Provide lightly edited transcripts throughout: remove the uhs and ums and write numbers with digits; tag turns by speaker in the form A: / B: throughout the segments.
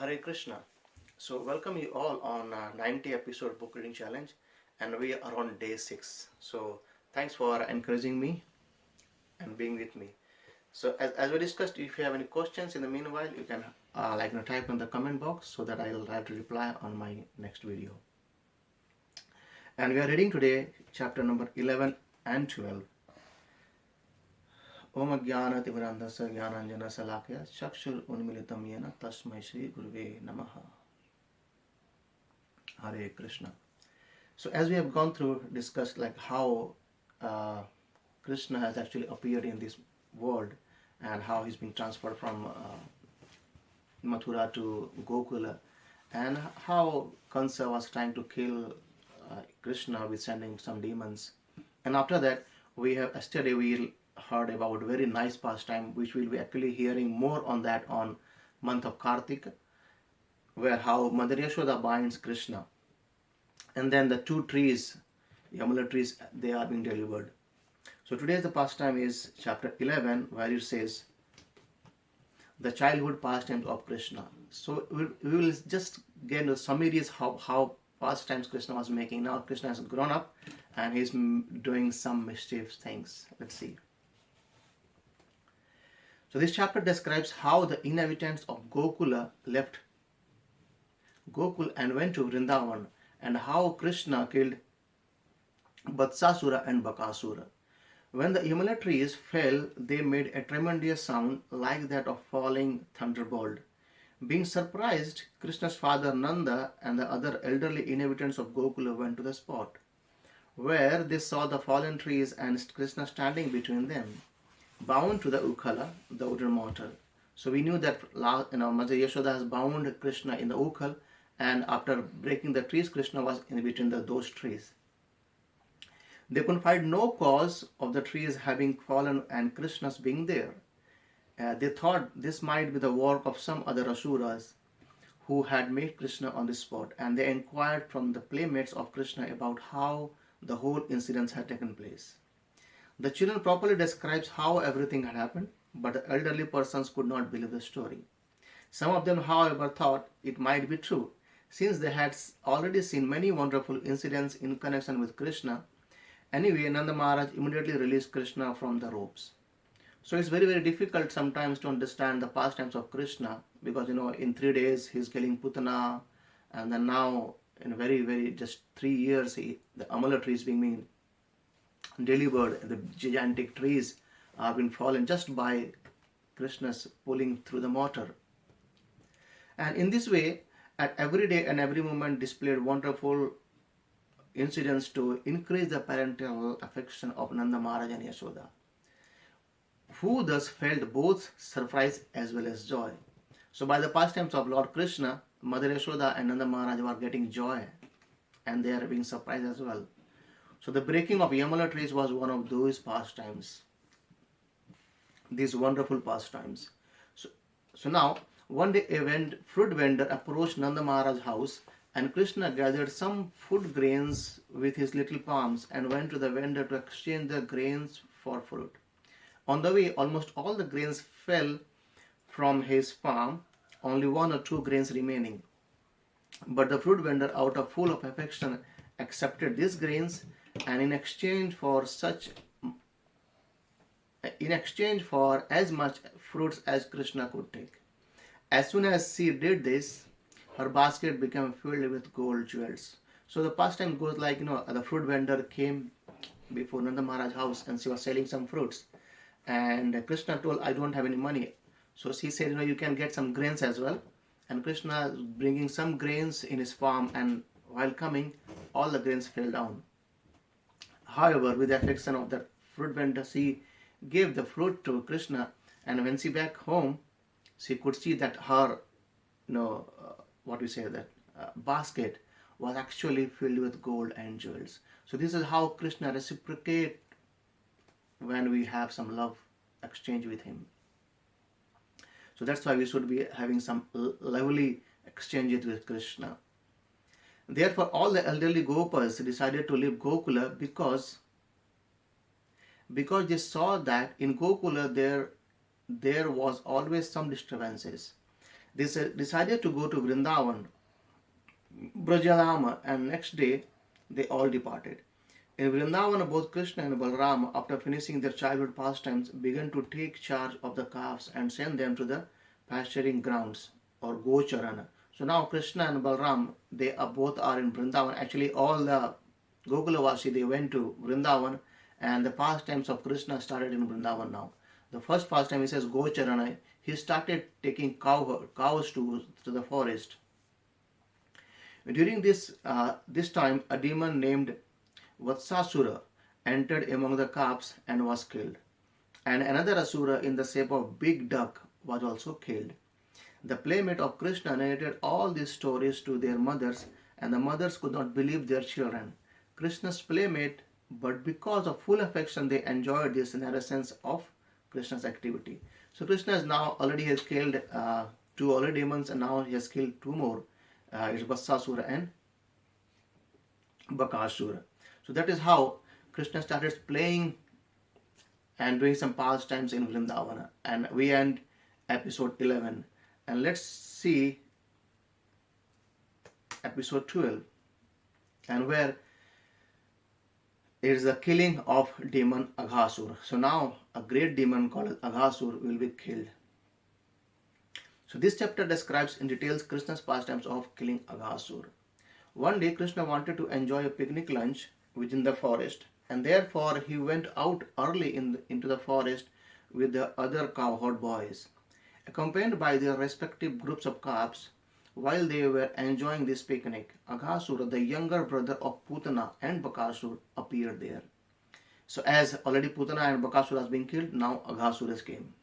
A: Hare Krishna. So, welcome you all on 90 episode book reading challenge, and we are on day 6. So, thanks for encouraging me and being with me. So, as we discussed, if you have any questions in the meanwhile, you can type in the comment box so that I will try to reply on my next video. And we are reading today chapter number 11 and 12. ओम अज्ञानतिमिरान्धस्य ज्ञानाञ्जनशलाकया चक्षुरुन्मीलितं येन तस्मै श्रीगुरुवे नमः. Hare Krishna. So as we have gone through, discussed like how Krishna has actually appeared in this world and how he's been transferred from Mathura to Gokula, and how Kansa was trying to kill Krishna with sending some demons. And after that, yesterday we heard about very nice pastime, which we'll be actually hearing more on that on month of Kartik, where how Mother Yashoda binds Krishna, and then the two trees, Yamula trees, they are being delivered. So today's the pastime is chapter 11, where it says the childhood pastimes of Krishna. So we will just get into summaries how pastimes Krishna was making. Now Krishna has grown up and he's doing some mischievous things. Let's see. So this chapter describes how the inhabitants of Gokula left Gokul and went to Vrindavan, and how Krishna killed Aghāsura and Bhagāsura. When the Yamula trees fell, they made a tremendous sound like that of falling thunderbolt. Being surprised, Krishna's father Nanda and the other elderly inhabitants of Gokula went to the spot, where they saw the fallen trees and Krishna standing between them, bound to the ukhala, the wooden mortar. So we knew that Mother Yashoda has bound Krishna in the ukhal, and after breaking the trees, Krishna was in between those trees. They could find no cause of the trees having fallen and Krishna's being there. They thought this might be the work of some other asuras who had made Krishna on the spot, and they inquired from the playmates of Krishna about how the whole incident had taken place. The children properly describes how everything had happened, but the elderly persons could not believe the story. Some of them, however, thought it might be true, since they had already seen many wonderful incidents in connection with Krishna. Anyway, Nanda Maharaj immediately released Krishna from the ropes. So it's very, very difficult sometimes to understand the pastimes of Krishna, because in 3 days he's killing Putana, and then now in very just 3 years the Amala tree is being delivered. The gigantic trees have been fallen just by Krishna's pulling through the mortar. And in this way, at every day and every moment displayed wonderful incidents to increase the parental affection of Nanda Maharaj and Yashoda, who thus felt both surprise as well as joy. So by the pastimes of Lord Krishna, Mother Yashoda and Nanda Maharaj were getting joy, and they are being surprised as well. So the breaking of Yamala trees was one of those pastimes, these wonderful pastimes. So now, one day a fruit vendor approached Nanda Maharaj's house, and Krishna gathered some food grains with his little palms and went to the vendor to exchange the grains for fruit. On the way, almost all the grains fell from his palm, only 1 or 2 grains remaining. But the fruit vendor, out of full of affection, accepted these grains, and in exchange for as much fruits as Krishna could take. As soon as she did this, her basket became filled with gold jewels. So the pastime goes like, the fruit vendor came before Nanda Maharaj's house and she was selling some fruits. And Krishna told, I don't have any money. So she said, you can get some grains as well. And Krishna is bringing some grains in his palm, and while coming, all the grains fell down. However, with the affection of the fruit vendor, she gave the fruit to Krishna, and when she back home, she could see that her, basket was actually filled with gold and jewels. So this is how Krishna reciprocates when we have some love exchange with him. So that's why we should be having some lovely exchanges with Krishna. Therefore, all the elderly Gopas decided to leave Gokula because they saw that in Gokula there was always some disturbances. They decided to go to Vrindavan, Brajalama, and next day they all departed. In Vrindavan, both Krishna and Balaram, after finishing their childhood pastimes, began to take charge of the calves and send them to the pasturing grounds or Gocharana. So now Krishna and Balaram, they are both are in Vrindavan. Actually, all the Gokulavasi, they went to Vrindavan, and the pastimes of Krishna started in Vrindavan now. The first pastime, he says Gocharana. He started taking cows to the forest. During this time, a demon named Vatsasura entered among the calves and was killed. And another Asura in the shape of big duck was also killed. The playmate of Krishna narrated all these stories to their mothers, and the mothers could not believe their children. Krishna's playmate, but because of full affection, they enjoyed this narrations of Krishna's activity. So Krishna has now already has killed two already demons, and now he has killed two more. It's Vatsasura and Bakasura. So that is how Krishna started playing and doing some pastimes in Vrindavana. And we end episode 11. And let's see episode 12. And where it is the killing of demon Aghāsura. So now a great demon called Aghāsura will be killed. So this chapter describes in details Krishna's pastimes of killing Aghāsura. One day Krishna wanted to enjoy a picnic lunch within the forest, and therefore he went out early into the forest with the other cowherd boys. Accompanied by their respective groups of calves, while they were enjoying this picnic, Aghāsura, the younger brother of Putana and Bakasura, appeared there. So as already Putana and Bakasura has been killed, now Aghāsura came.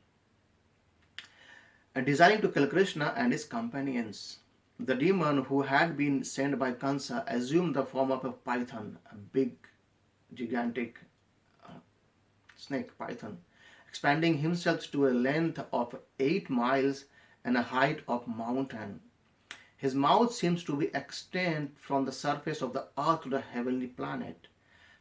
A: And desiring to kill Krishna and his companions, the demon who had been sent by Kansa assumed the form of a python, a big, gigantic snake python, expanding himself to a length of 8 miles and a height of mountain. His mouth seems to be extended from the surface of the earth to the heavenly planet.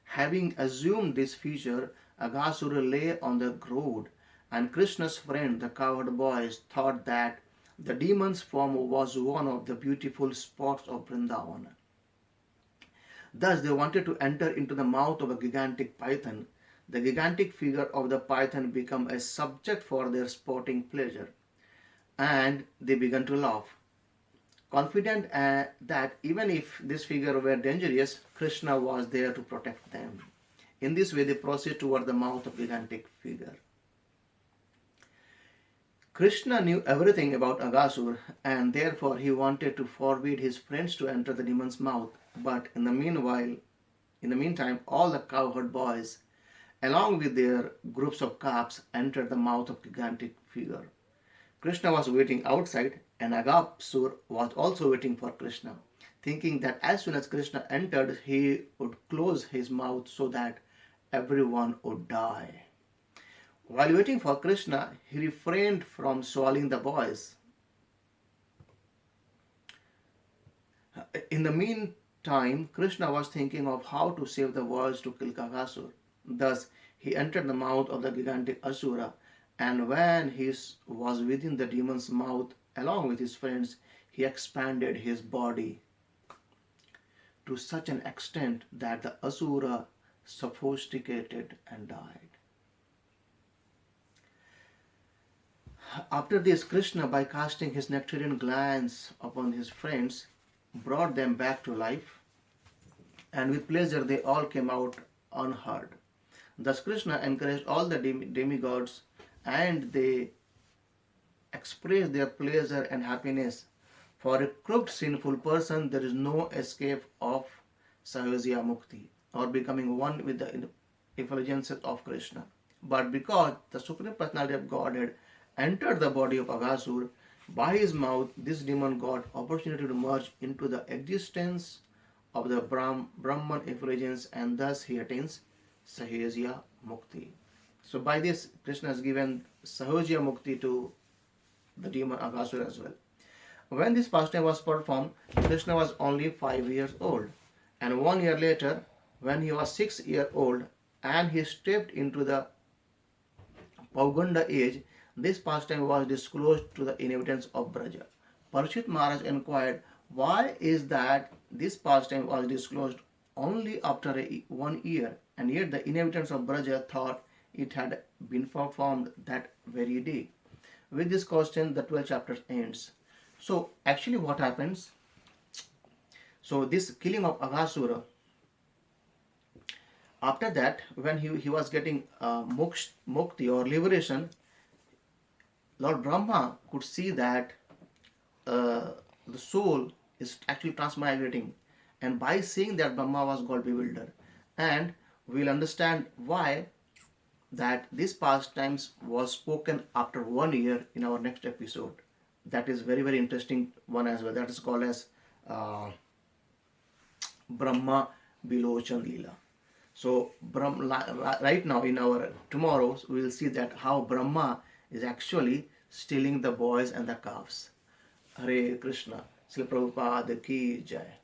A: Having assumed this feature, Aghāsura lay on the road, and Krishna's friend, the cowherd boys, thought that the demon's form was one of the beautiful spots of Vrindavan. Thus they wanted to enter into the mouth of a gigantic python. The gigantic figure of the python became a subject for their sporting pleasure, and they began to laugh, confident that even if this figure were dangerous, Krishna was there to protect them. In this way they proceeded toward the mouth of the gigantic figure. Krishna knew everything about Aghāsura, and therefore he wanted to forbid his friends to enter the demon's mouth. But in the meantime, all the cowherd boys, along with their groups of calves, entered the mouth of the gigantic figure. Krishna was waiting outside, and Aghāsura was also waiting for Krishna, thinking that as soon as Krishna entered, he would close his mouth so that everyone would die. While waiting for Krishna, he refrained from swallowing the boys. In the meantime, Krishna was thinking of how to save the boys to kill Aghāsura. Thus, he entered the mouth of the gigantic Asura, and when he was within the demon's mouth, along with his friends, he expanded his body to such an extent that the Asura suffocated and died. After this, Krishna, by casting his nectarian glance upon his friends, brought them back to life, and with pleasure they all came out unhurt. Thus Krishna encouraged all the demigods, and they expressed their pleasure and happiness. For a crooked, sinful person, there is no escape of Sahajya Mukti, or becoming one with the effulgences of Krishna. But because the Supreme Personality of Godhead entered the body of Aghāsura, by his mouth this demon got opportunity to merge into the existence of the Brahman effulgence, and thus he attains Sahajya Mukti. So by this, Krishna has given Sahajya Mukti to the demon Aghāsura as well. When this pastime was performed, Krishna was only 5 years old, and 1 year later, when he was 6 years old and he stepped into the Pauganda age, this pastime was disclosed to the inhabitants of Braja. Parikshit Maharaj inquired, why is that this pastime was disclosed only after 1 year, and yet the inhabitants of Braja thought it had been performed that very day? With this question, the 12th chapter ends. So, actually, what happens? So, this killing of Aghāsura, after that, when he was getting mukti or liberation, Lord Brahma could see that the soul is actually transmigrating, and by seeing that, Brahma was got bewildered, and we'll understand why that this pastimes was spoken after 1 year in our next episode. That is very interesting one as well. That is called as Brahma Bilochan Leela. So right now in our tomorrows we will see that how Brahma is actually stealing the boys and the calves. Hare Krishna. Srila Prabhupada ki jai.